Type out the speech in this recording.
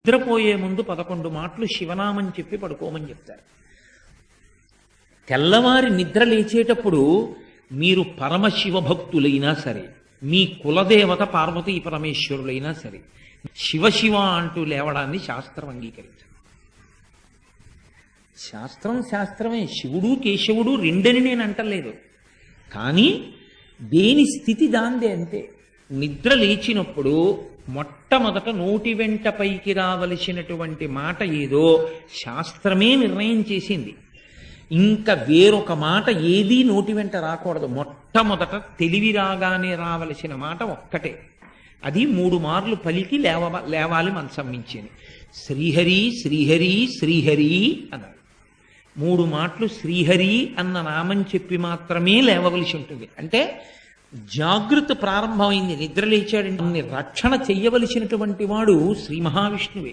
నిద్రపోయే ముందు 11 మాటలు శివనామని చెప్పి పడుకోమని చెప్తారు. తెల్లవారి నిద్ర లేచేటప్పుడు మీరు పరమశివ భక్తులైనా సరే, మీ కులదేవత పార్వతీ పరమేశ్వరులైనా సరే, శివ అంటూ లేవడాన్ని శాస్త్రం అంగీకరించదు. శాస్త్రమే. శివుడు కేశవుడు రెండని నేను అంటలేదు. కానీ దేని స్థితి దాందే అంతే. నిద్ర లేచినప్పుడు మొట్టమొదట నోటి వెంట పైకి రావలసినటువంటి మాట ఏదో శాస్త్రమే నిర్ణయం చేసింది. ఇంకా వేరొక మాట ఏదీ నోటి వెంట రాకూడదు. మొట్టమొదట తెలివి రాగానే రావలసిన మాట ఒక్కటే. అది 3 మార్లు పలికి లేవాలి మంచం మించింది. శ్రీహరి శ్రీహరి శ్రీహరి అన్నారు. 3 మాటలు శ్రీహరి అన్న నామం చెప్పి మాత్రమే లేవవలసి ఉంటుంది. అంటే జాగృతి ప్రారంభమైంది. నిద్ర లేచాడంటే రక్షణ చెయ్యవలసినటువంటి వాడు శ్రీ మహావిష్ణువే.